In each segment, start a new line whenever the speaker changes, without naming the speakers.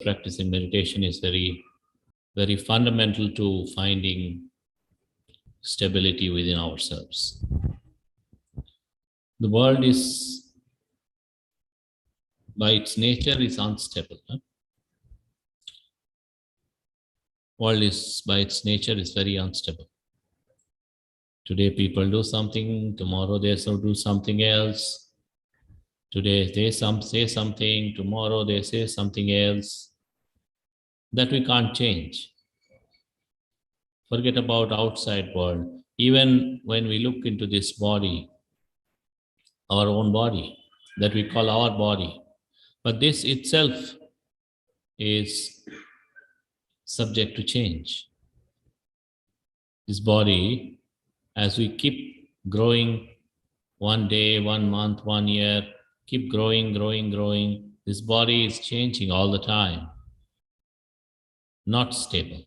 Practicing meditation is very, very fundamental to finding stability within ourselves. The world is, by its nature, is unstable. World is, by its nature, is very unstable. Today people do something, tomorrow they do something else. Today they say something, tomorrow they say something else. That we can't change. Forget about outside world. Even when we look into this body, our own body, that we call our body, but this itself is subject to change. This body, as we keep growing, one day, 1 month, 1 year, keep growing, this body is changing all the time, not stable.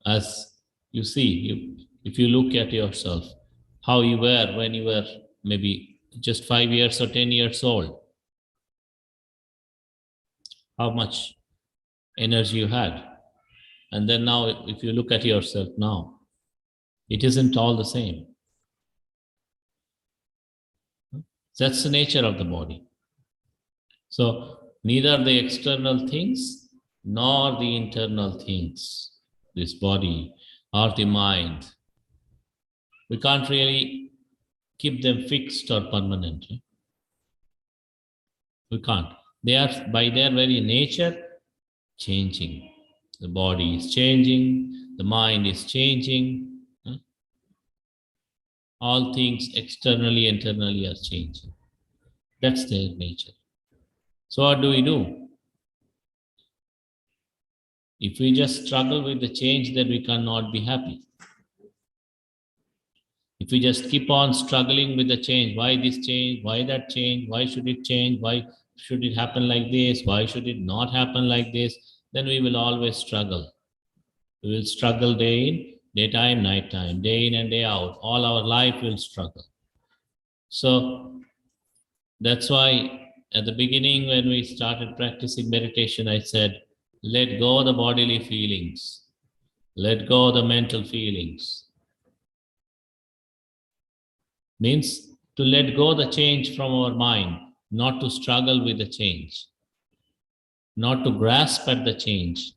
As you see, if you look at yourself, how you were when you were maybe just 5 years or 10 years old, how much energy you had. And then now, if you look at yourself now, it isn't all the same. That's the nature of the body. So neither the external things nor the internal things, this body or the mind, we can't really keep them fixed or permanent. We can't. They are, by their very nature, changing. The body is changing, the mind is changing. All things externally, internally are changing. That's their nature. So what do we do? If we just struggle with the change, then we cannot be happy. If we just keep on struggling with the change, why this change, why that change, why should it change, why should it happen like this, why should it not happen like this, then we will always struggle. We will struggle day in, daytime, nighttime, day in and day out. All our life will struggle. So that's why at the beginning when we started practicing meditation, I said, let go the bodily feelings. Let go the mental feelings. Means to let go the change from our mind, not to struggle with the change, not to grasp at the change.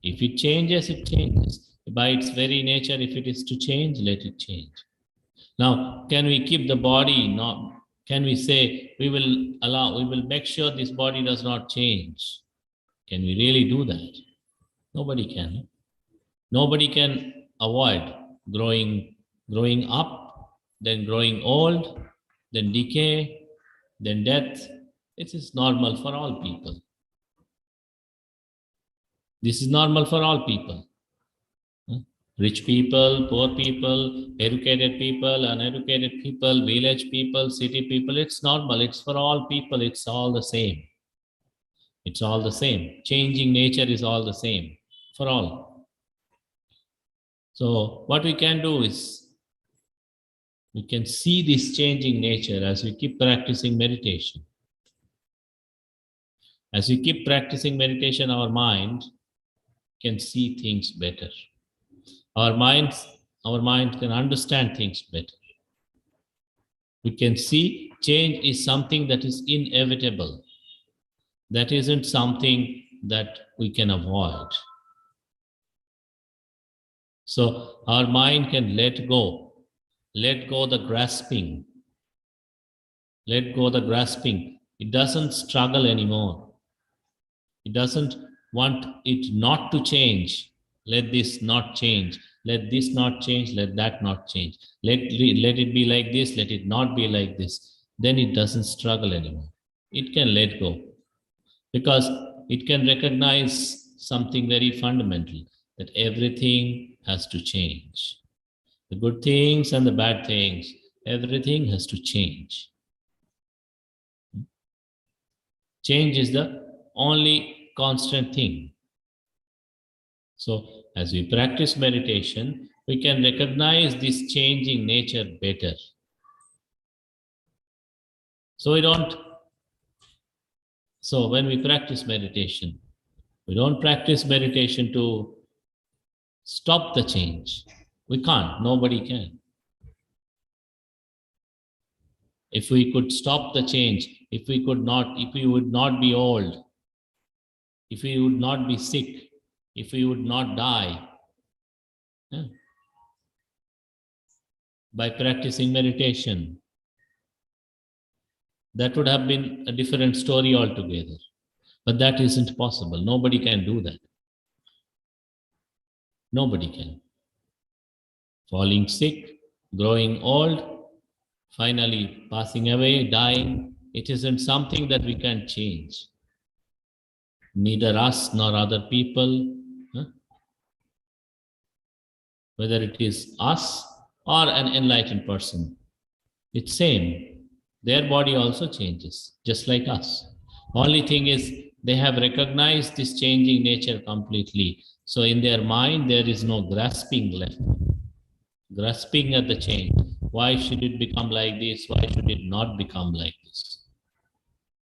If it changes, it changes. By its very nature, if it is to change, let it change. Now, can we keep the body? Not, can we say we will make sure this body does not change? Can we really do that? Nobody can. Nobody can avoid growing up, then growing old, then decay, then death. This is normal for all people. This is normal for all people. Rich people, poor people, educated people, uneducated people, village people, city people, it's normal. It's for all people. It's all the same. It's all the same. Changing nature is all the same for all. So what we can do is, we can see this changing nature as we keep practicing meditation. As we keep practicing meditation, our mind can see things better. Our mind can understand things better. We can see change is something that is inevitable. That isn't something that we can avoid. So our mind can let go the grasping. Let go the grasping. It doesn't struggle anymore. It doesn't want it not to change. Let this not change. Let this not change. Let that not change. Let it be like this. Let it not be like this. Then it doesn't struggle anymore. It can let go. Because it can recognize something very fundamental, that everything has to change. The good things and the bad things, everything has to change. Change is the only constant thing. So as we practice meditation, we can recognize this changing nature better. So we don't So when we practice meditation, we don't practice meditation to stop the change. We can't, nobody can. If we could stop the change, if we would not be old, if we would not be sick, if we would not die, yeah, by practicing meditation, that would have been a different story altogether. But that isn't possible. Nobody can do that. Nobody can. Falling sick, growing old, finally passing away, dying, it isn't something that we can change. Neither us nor other people. Huh? Whether it is us or an enlightened person, it's same. Their body also changes, just like us. Only thing is, they have recognized this changing nature completely. So in their mind, there is no grasping left. Grasping at the change. Why should it become like this? Why should it not become like this?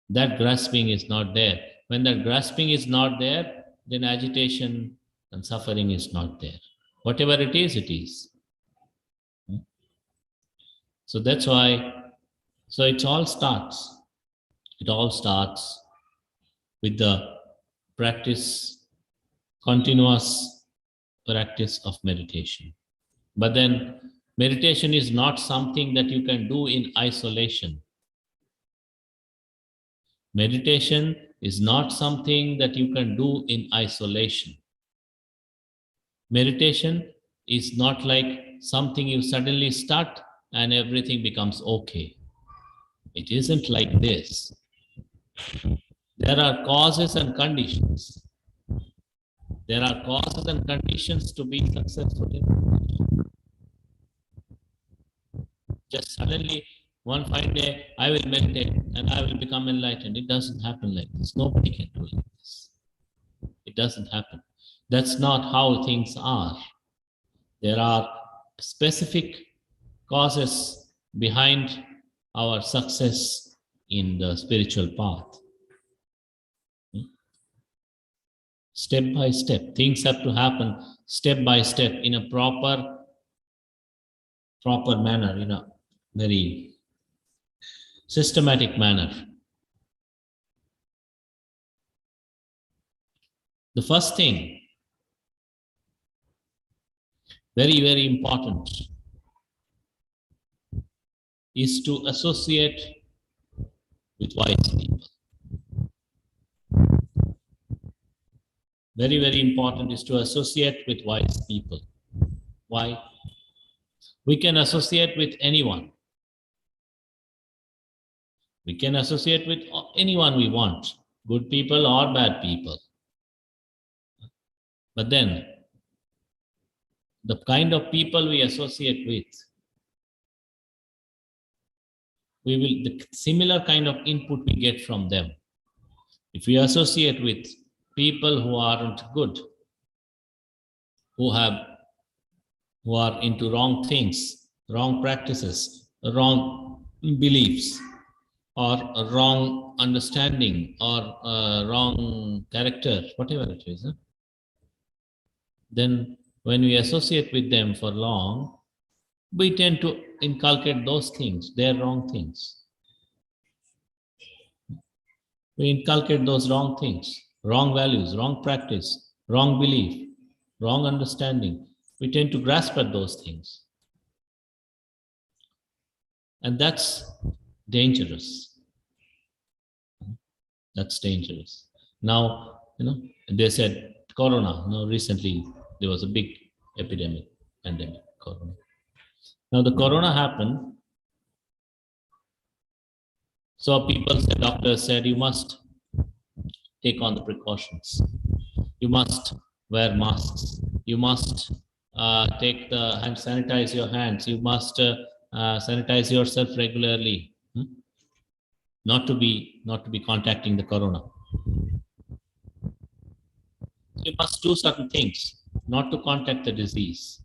That grasping is not there. When that grasping is not there, then agitation and suffering is not there. Whatever it is, it is. So that's why, so it all starts with the practice, continuous practice of meditation. But then meditation is not something that you can do in isolation. Meditation is not something that you can do in isolation. Meditation is not like something you suddenly start and everything becomes okay. It isn't like this. There are causes and conditions. There are causes and conditions to be successful in meditation. Just suddenly, one fine day, I will meditate and I will become enlightened. It doesn't happen like this. Nobody can do like this. It doesn't happen. That's not how things are. There are specific causes behind our success in the spiritual path. Step by step, things have to happen step by step in a proper manner, in a very systematic manner. The first thing, very, very important, is to associate with wise people. Very, very important is to associate with wise people. Why? We can associate with anyone. We can associate with anyone we want, good people or bad people. But then, the kind of people we associate with, the similar kind of input we get from them. If we associate with people who aren't good, who are into wrong things, wrong practices, wrong beliefs, or a wrong understanding, or a wrong character, whatever it is, then when we associate with them for long, we tend to inculcate those things, their wrong things. We inculcate those wrong things, wrong values, wrong practice, wrong belief, wrong understanding. We tend to grasp at those things. And that's dangerous. That's dangerous. Now, they said Corona. Recently there was a big pandemic, Corona. Now the Corona happened. So doctors said, you must take on the precautions. You must wear masks. You must sanitize your hands. You must sanitize yourself regularly. Not to be contacting the Corona. You must do certain things, not to contact the disease.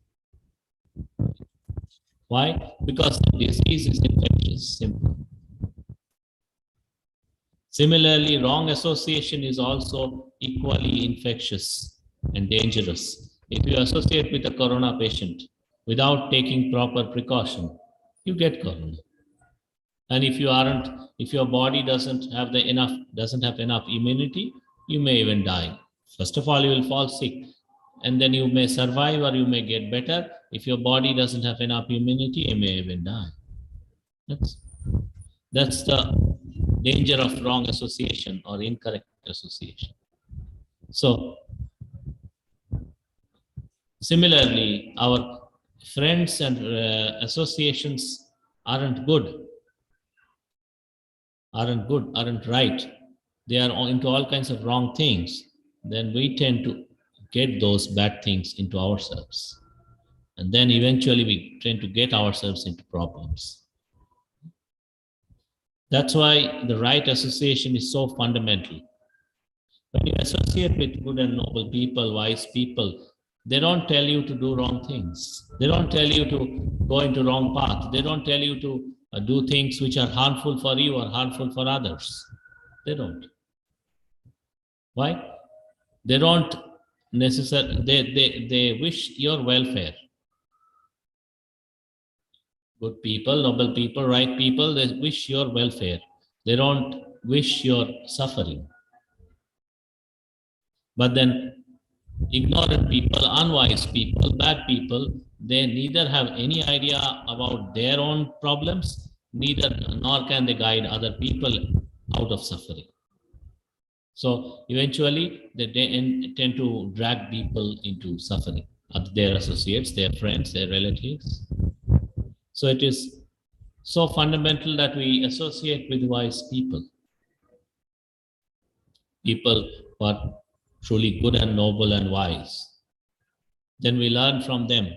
Why? Because the disease is infectious, simple. Similarly, wrong association is also equally infectious and dangerous. If you associate with a corona patient without taking proper precaution, you get corona. And if your body doesn't have enough immunity, you may even die. First of all, you will fall sick, and then you may survive or you may get better. If your body doesn't have enough immunity, you may even die. That's the danger of wrong association or incorrect association. So, similarly, our friends and associations aren't good, aren't right. They are into all kinds of wrong things. Then we tend to get those bad things into ourselves. And then eventually we tend to get ourselves into problems. That's why the right association is so fundamental. When you associate with good and noble people, wise people, they don't tell you to do wrong things. They don't tell you to go into wrong path. They don't tell you to do things which are harmful for you or harmful for others. They don't. Why? They don't necessarily, they wish your welfare. Good people, noble people, right people, they wish your welfare. They don't wish your suffering. But then ignorant people, unwise people, bad people, they neither have any idea about their own problems, nor can they guide other people out of suffering. So eventually, they tend to drag people into suffering, their associates, their friends, their relatives. So it is so fundamental that we associate with wise people, people who are truly good and noble and wise. Then we learn from them.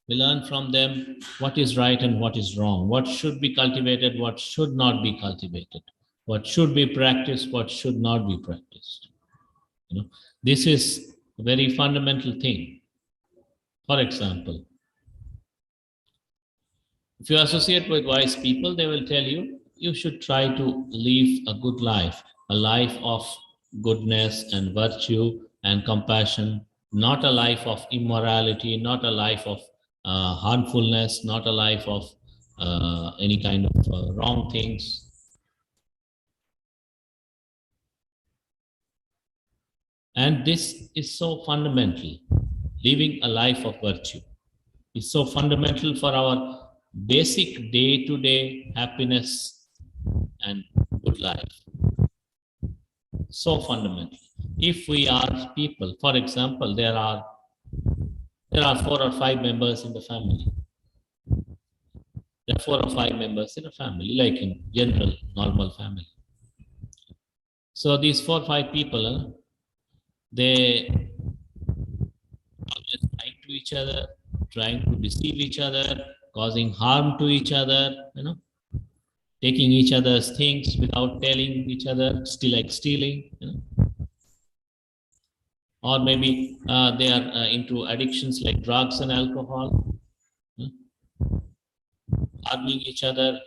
We learn from them what is right and what is wrong, what should be cultivated, what should not be cultivated, what should be practiced, what should not be practiced. This is a very fundamental thing. For example, if you associate with wise people, they will tell you, you should try to live a good life, a life of goodness and virtue and compassion, not a life of immorality, not a life of harmfulness, not a life of any kind of wrong things. And this is so fundamental. Living a life of virtue is so fundamental for our basic day-to-day happiness and good life. So fundamental. If we are people, for example, there are 4 or 5 members in the family. There are 4 or 5 members in a family, like in general, normal family. So these 4 or 5 people, they always lying to each other, trying to deceive each other, causing harm to each other, taking each other's things without telling each other, still like stealing, or maybe they are into addictions like drugs and alcohol, harming each other,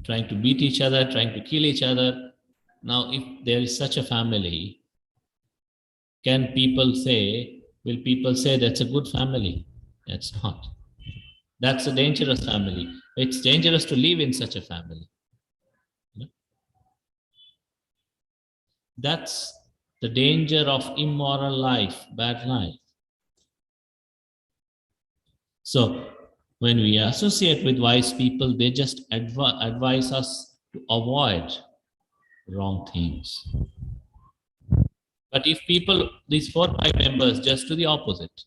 trying to beat each other, trying to kill each other. Now, if there is such a family, will people say that's a good family? That's not. That's a dangerous family. It's dangerous to live in such a family. That's the danger of immoral life, bad life. So when we associate with wise people, they just advise us to avoid wrong things. But if people, these 4 or 5 members, just do the opposite,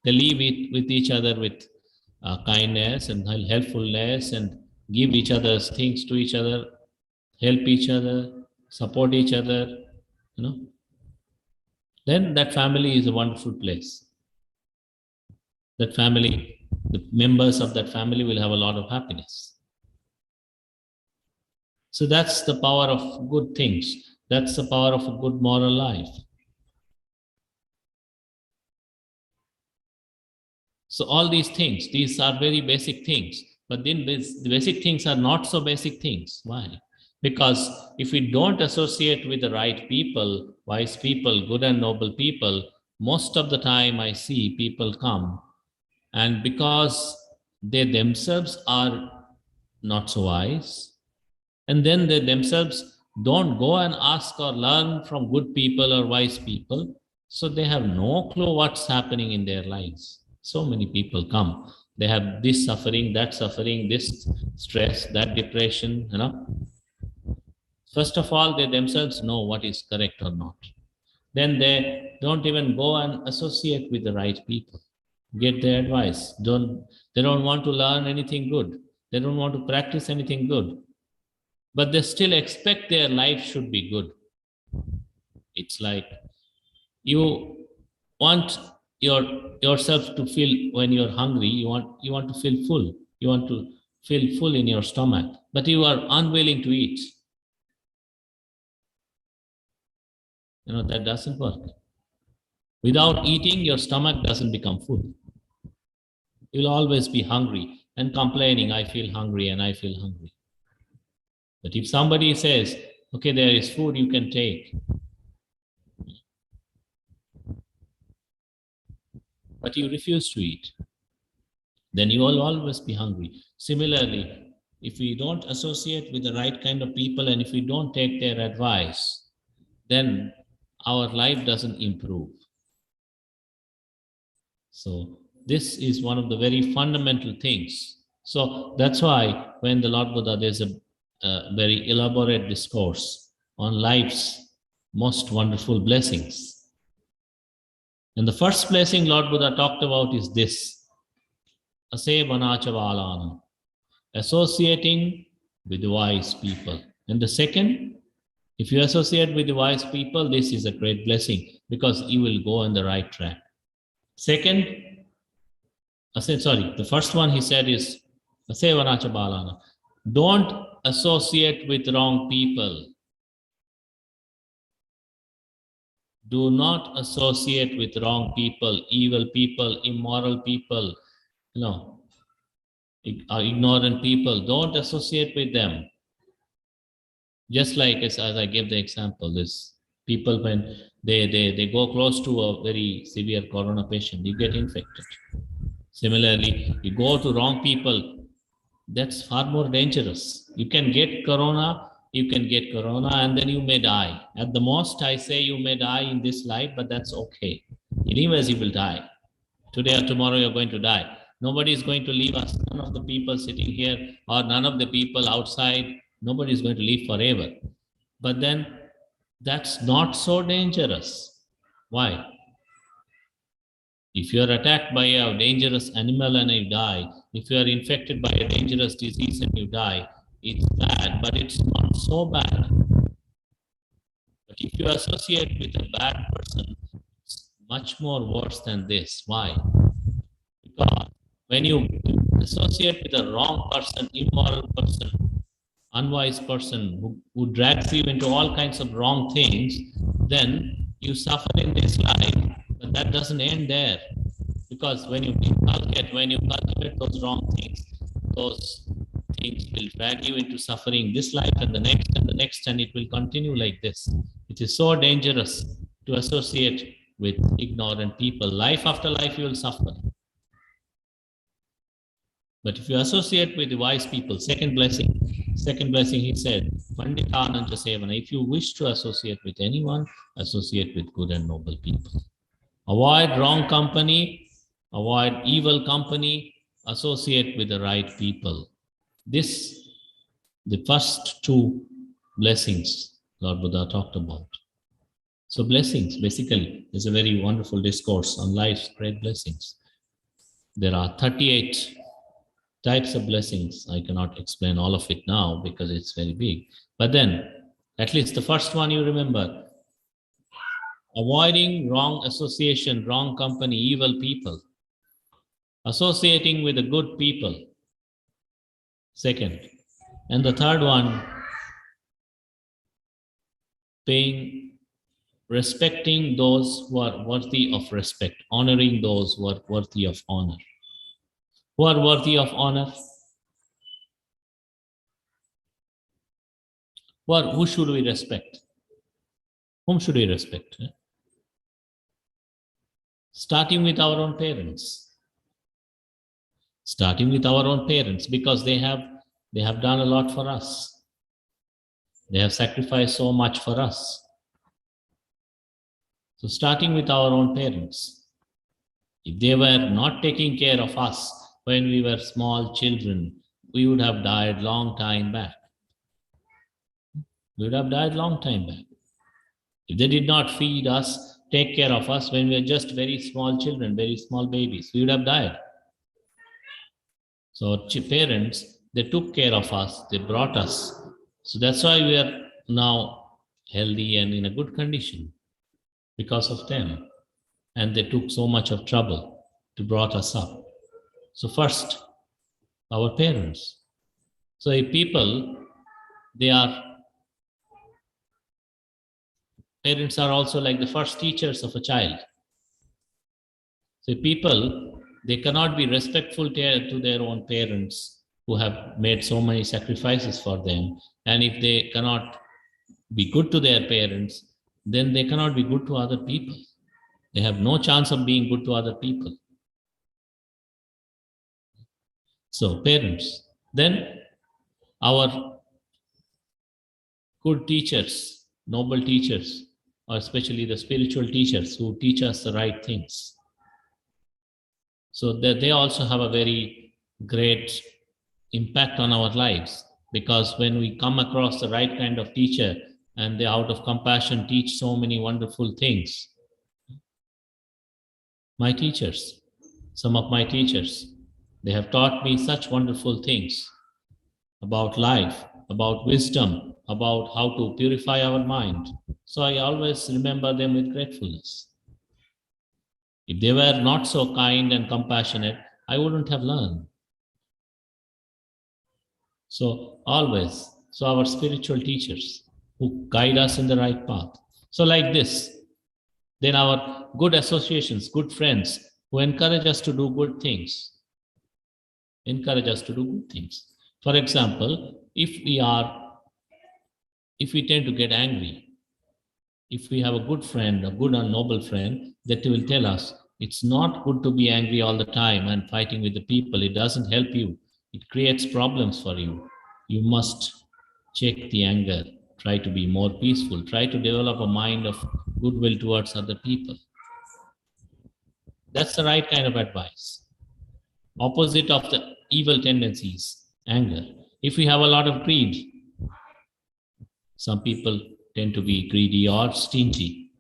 they live with each other with kindness and helpfulness and give each other's things to each other, help each other, support each other, then that family is a wonderful place. That family, the members of that family will have a lot of happiness. So that's the power of good things. That's the power of a good moral life. So all these things, these are very basic things. But then the basic things are not so basic things. Why? Because if we don't associate with the right people, wise people, good and noble people, most of the time I see people come, and because they themselves are not so wise, and then they themselves don't go and ask or learn from good people or wise people, so they have no clue what's happening in their lives. So many people come, they have this suffering, that suffering, this stress, that depression, First of all, they themselves know what is correct or not. Then they don't even go and associate with the right people, get their advice. They don't want to learn anything good. They don't want to practice anything good. But they still expect their life should be good. It's like you want yourself to feel when you're hungry, you want to feel full. You want to feel full in your stomach, but you are unwilling to eat. That doesn't work. Without eating, your stomach doesn't become full. You'll always be hungry and complaining, I feel hungry and I feel hungry. But if somebody says, okay, there is food you can take, but you refuse to eat, then you will always be hungry. Similarly, if we don't associate with the right kind of people and if we don't take their advice, then our life doesn't improve. So this is one of the very fundamental things. So that's why when the Lord Buddha, there's a very elaborate discourse on life's most wonderful blessings. And the first blessing Lord Buddha talked about is this, Asevanachavalana, associating with the wise people. And the second, if you associate with the wise people, this is a great blessing because you will go on the right track. Second, the first one he said is Asevanacha Balana. Don't associate with wrong people. Do not associate with wrong people, evil people, immoral people, ignorant people. Don't associate with them. Just like as I gave the example, this people when they go close to a very severe corona patient, you get infected. Similarly, you go to wrong people, that's far more dangerous. You can get corona, and then you may die. At the most, I say you may die in this life, but that's okay. Anyways, you will die. Today or tomorrow, you're going to die. Nobody is going to leave us. None of the people sitting here or none of the people outside, nobody is going to live forever. But then that's not so dangerous. Why? If you are attacked by a dangerous animal and you die, if you are infected by a dangerous disease and you die, it's bad, but it's not so bad. But if you associate with a bad person, it's much more worse than this. Why? Because when you associate with a wrong person, immoral person, unwise person who drags you into all kinds of wrong things, then you suffer in this life, but that doesn't end there. Because when you cultivate those wrong things, those things will drag you into suffering this life and the next and the next, and it will continue like this. It is so dangerous to associate with ignorant people. Life after life, you will suffer. But if you associate with the wise people, second blessing, he said, Panditananja Sevana, if you wish to associate with anyone, associate with good and noble people. Avoid wrong company, avoid evil company, associate with the right people. This, the first two blessings Lord Buddha talked about. So blessings, basically, is a very wonderful discourse on life's great blessings. There are 38 types of blessings. I cannot explain all of it now because it's very big. But then, at least the first one you remember, avoiding wrong association, wrong company, evil people. Associating with the good people. Second. And the third one, respecting those who are worthy of respect, honoring those who are worthy of honor. Who are worthy of honor? Who should we respect? Whom should we respect? Starting with our own parents. Starting with our own parents, because they have done a lot for us. They have sacrificed so much for us. So starting with our own parents. If they were not taking care of us when we were small children, we would have died long time back. We would have died long time back. If they did not feed us, take care of us when we were just very small children, very small babies, we would have died. So our parents, they took care of us, they brought us. So that's why we are now healthy and in a good condition, because of them. And they took so much of trouble to brought us up. So first, our parents. So if people, parents are also like the first teachers of a child. So people, they cannot be respectful to their own parents who have made so many sacrifices for them. And if they cannot be good to their parents, then they cannot be good to other people. They have no chance of being good to other people. So parents. Then our good teachers, noble teachers, or especially the spiritual teachers who teach us the right things. So that they also have a very great impact on our lives, because when we come across the right kind of teacher and they out of compassion teach so many wonderful things. My teachers, some of my teachers, they have taught me such wonderful things about life, about wisdom, about how to purify our mind. So I always remember them with gratefulness. If they were not so kind and compassionate, I wouldn't have learned. So always, so our spiritual teachers who guide us in the right path. So like this, then our good associations, good friends who encourage us to do good things. Encourage us to do good things. For example, if we tend to get angry, if we have a good friend, a good and noble friend, that will tell us, it's not good to be angry all the time and fighting with the people. It doesn't help you. It creates problems for you. You must check the anger. Try to be more peaceful. Try to develop a mind of goodwill towards other people. That's the right kind of advice. Opposite of the evil tendencies, anger. If we have a lot of greed, some people tend to be greedy or stingy.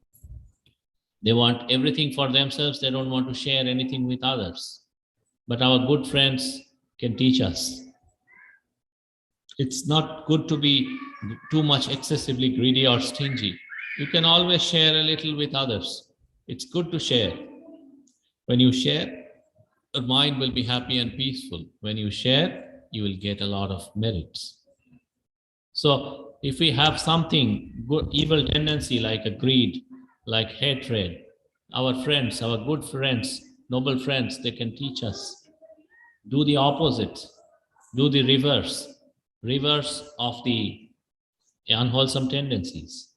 They want everything for themselves. They don't want to share anything with others. But our good friends can teach us. It's not good to be too much excessively greedy or stingy. You can always share a little with others. It's good to share. When you share, your mind will be happy and peaceful. When you share, you will get a lot of merits. So if we have something, good, evil tendency like a greed, like hatred, our friends, our good friends, noble friends, they can teach us. Do the opposite. Do the reverse of the unwholesome tendencies.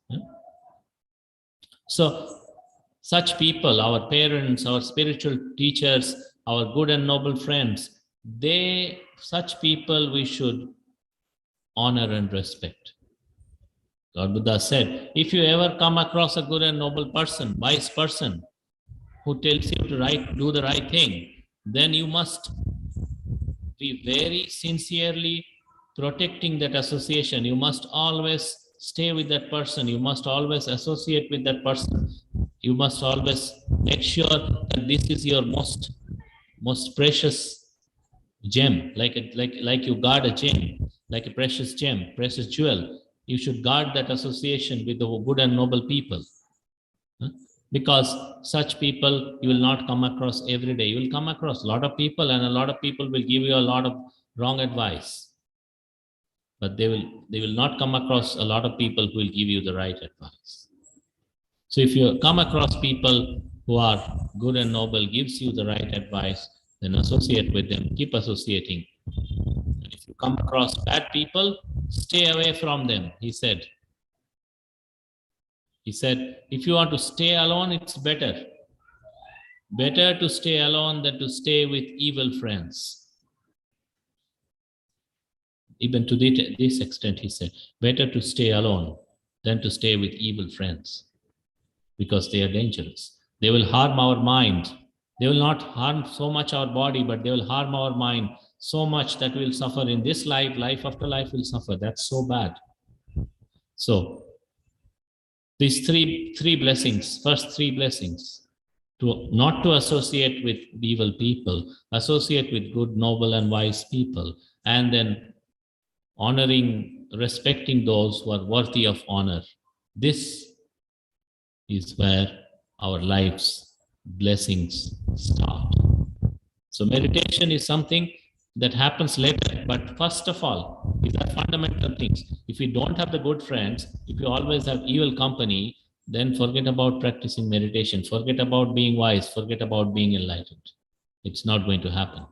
So such people, our parents, our spiritual teachers, our good and noble friends, such people we should honor and respect. Lord Buddha said, if you ever come across a good and noble person, wise person, who tells you to do the right thing, then you must be very sincerely protecting that association. You must always stay with that person. You must always associate with that person. You must always make sure that this is your most precious gem, like you guard a gem, like a precious gem, precious jewel. You should guard that association with the good and noble people. Because such people you will not come across every day. You will come across a lot of people, and a lot of people will give you a lot of wrong advice. But they will not come across a lot of people who will give you the right advice. So if you come across people who are good and noble, gives you the right advice, then associate with them, keep associating. And if you come across bad people, stay away from them, he said. He said, if you want to stay alone, it's better. Better to stay alone than to stay with evil friends. Even to this extent, he said, better to stay alone than to stay with evil friends, because they are dangerous. They will harm our mind. They will not harm so much our body, but they will harm our mind so much that we will suffer in this life. Life after life will suffer. That's so bad. So these three blessings, first three blessings, not to associate with evil people, associate with good, noble, and wise people, and then honoring, respecting those who are worthy of honor. This is where our life's blessings start. So meditation is something that happens later, but first of all, these are fundamental things. If you don't have the good friends, if you always have evil company, then forget about practicing meditation, forget about being wise, forget about being enlightened. It's not going to happen.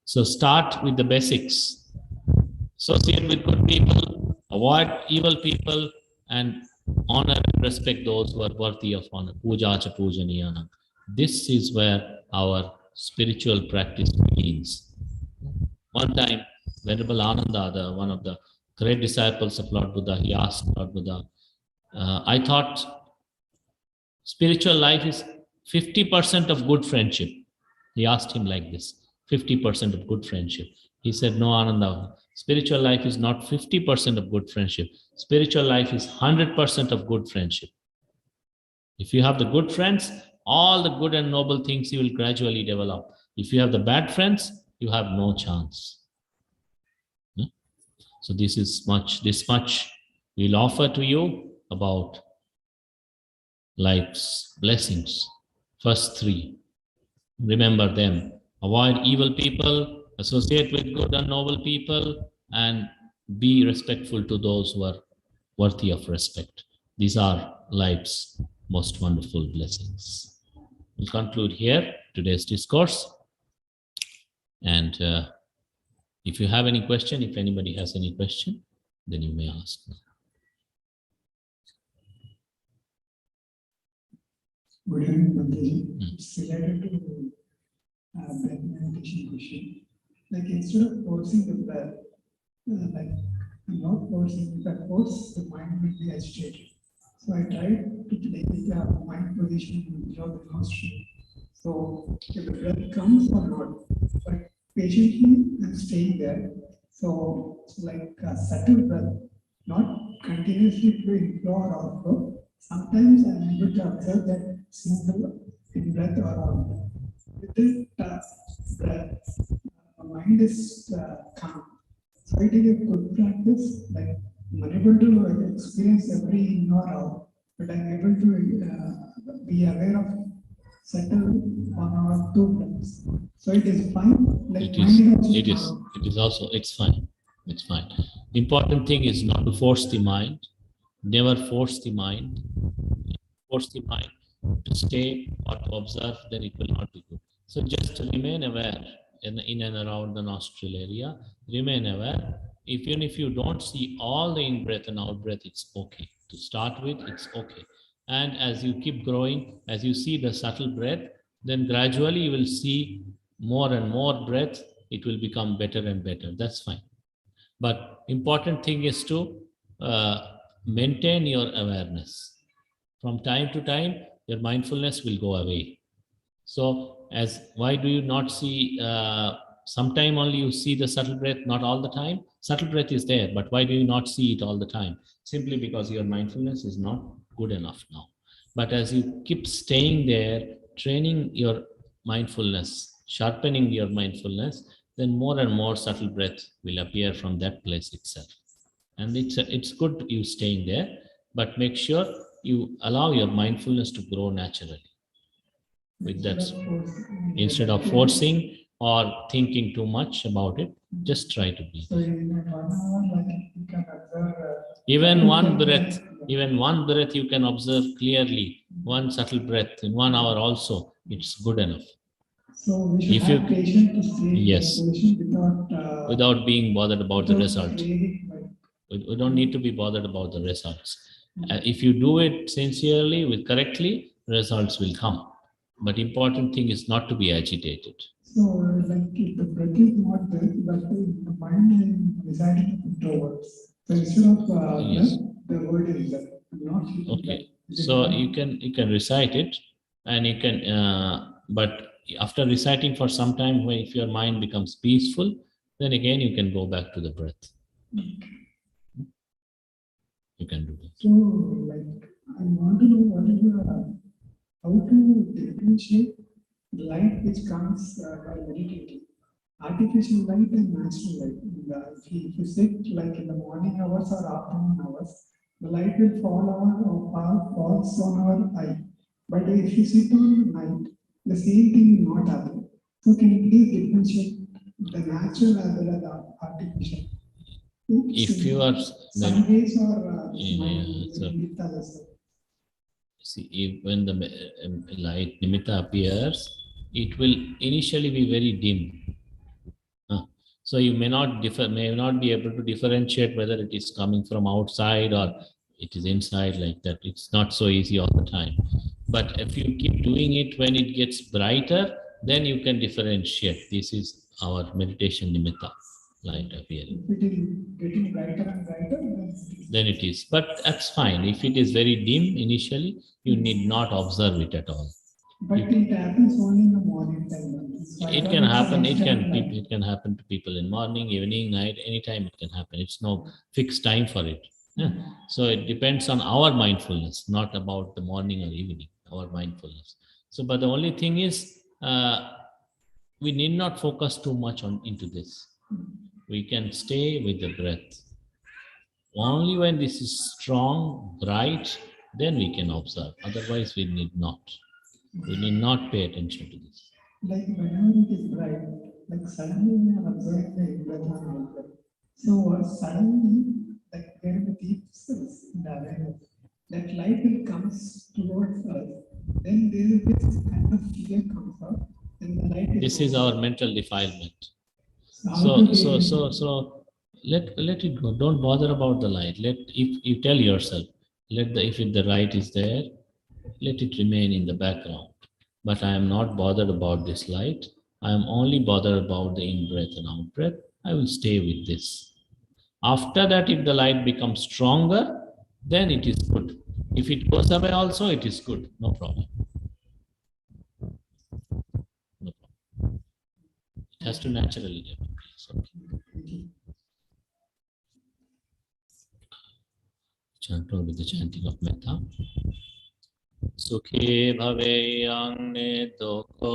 So start with the basics. Associate with good people, avoid evil people, and honor and respect those who are worthy of honor. Puja cha pujaniyana. This is where our spiritual practice begins. One time, Venerable Ananda, one of the great disciples of Lord Buddha, he asked Lord Buddha, I thought spiritual life is 50% of good friendship. He asked him like this, 50% of good friendship. He said, no, Ananda, spiritual life is not 50% of good friendship. Spiritual life is 100% of good friendship. If you have the good friends, all the good and noble things you will gradually develop. If you have the bad friends, you have no chance. So this much we'll offer to you about life's blessings. First three, remember them. Avoid evil people, associate with good and noble people, and be respectful to those who are worthy of respect. These are life's most wonderful blessings. We'll conclude here today's discourse. And if you have any question, if anybody has any question, then you may ask.
Good evening, Bhante. It's related to breath meditation question. Like instead of forcing the breath, like not forcing, but force the mind will be agitated. So I tried to take the mind position without the nostril. So if the breath comes or not, but patiently I'm staying there. So like a subtle breath, not continuously to inflow or outflow. Sometimes I'm able to observe that simple in breath or out. With this breath, mind is calm. So it is a good practice. Like I'm unable to experience every in or out, but I'm able to be aware of settle one or two breaths. So it is fine. Like
it's fine. It's fine. Important thing is not to force the mind. Never force the mind. Force the mind to stay or to observe, then it will not be good. So just remain aware in and around the nostril area. Remain aware. Even if you don't see all the in-breath and out-breath, it's okay. To start with, it's okay. And as you keep growing, as you see the subtle breath, then gradually you will see more and more breath. It will become better and better. That's fine. But important thing is to maintain your awareness. From time to time, your mindfulness will go away. So why do you not see, sometime only you see the subtle breath, not all the time? Subtle breath is there, but why do you not see it all the time? Simply because your mindfulness is not good enough now. But as you keep staying there, training your mindfulness, sharpening your mindfulness, then more and more subtle breath will appear from that place itself. And it's good you staying there, but make sure you allow your mindfulness to grow naturally. With that, instead of forcing or thinking too much about it, just try to be there. Even one breath you can observe clearly, one subtle breath in 1 hour also, it's good enough.
So we should have patience to stay
yes,
in position without
being bothered about the result. We don't need to be bothered about the results. If you do it sincerely, with correctly, results will come. But important thing is not to be agitated.
So, like if the breath is not there, but the mind is deciding to put towards. So instead of
Yes.
breath, the word is there. Not
Okay. So you can recite it, and you can. But after reciting for some time, when if your mind becomes peaceful, then again you can go back to the breath. You can do that.
So, like, I want to know what is the how to differentiate the light which comes by meditating, artificial light and natural light. If you sit like in the morning hours or afternoon hours, the light will falls on our eye. But if you sit on night, the same thing will not happen. So can you please differentiate the natural as well as the artificial?
If you are
Sun rays or
so, see, if when the light nimitta appears, it will initially be very dim. So you may not be able to differentiate whether it is coming from outside or it is inside like that. It's not so easy all the time. But if you keep doing it when it gets brighter, then you can differentiate. This is our meditation nimitta, light appearing.
If it is getting brighter and brighter,
then it is. But that's fine. If it is very dim initially, you need not observe it at all.
But it happens only in the morning time.
It can happen. It can happen to people in morning, evening, night, anytime it can happen. It's no fixed time for it. Yeah. So it depends on our mindfulness, not about the morning or evening. Our mindfulness. So, but the only thing is, we need not focus too much into this. We can stay with the breath. Only when this is strong, bright, then we can observe. Otherwise, we need not. We need not pay attention to this.
Like whenever it is bright, like suddenly we are observing the breath and out. So suddenly, like there is a deep sense in the awareness. That light will comes towards us. Then there is this kind of fear comes up, and the light.
This is our mental defilement. So let it go. Don't bother about the light. If you tell yourself, if the light is there, let it remain in the background. But I am not bothered about this light. I am only bothered about the in-breath and out-breath. I will stay with this. After that, if the light becomes stronger, then it is good. If it goes away also, it is good. No problem. No problem. It has to naturally develop. Okay. Chant with the chanting of metta. Sukhe bhaveyang nidoko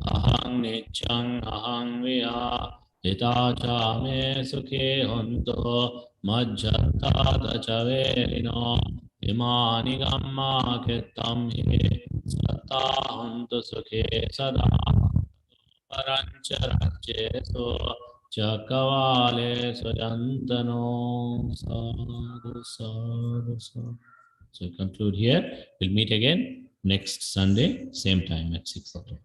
ahang nichang ahang viha hita cha me sukhe honto majjata dachaverino imani gamma kettam he satta honto sukhe sada parancha rajyeso chakavale sujantano sadhu sadhu sadhu. So we conclude here. We'll meet again next Sunday, same time at 6 o'clock.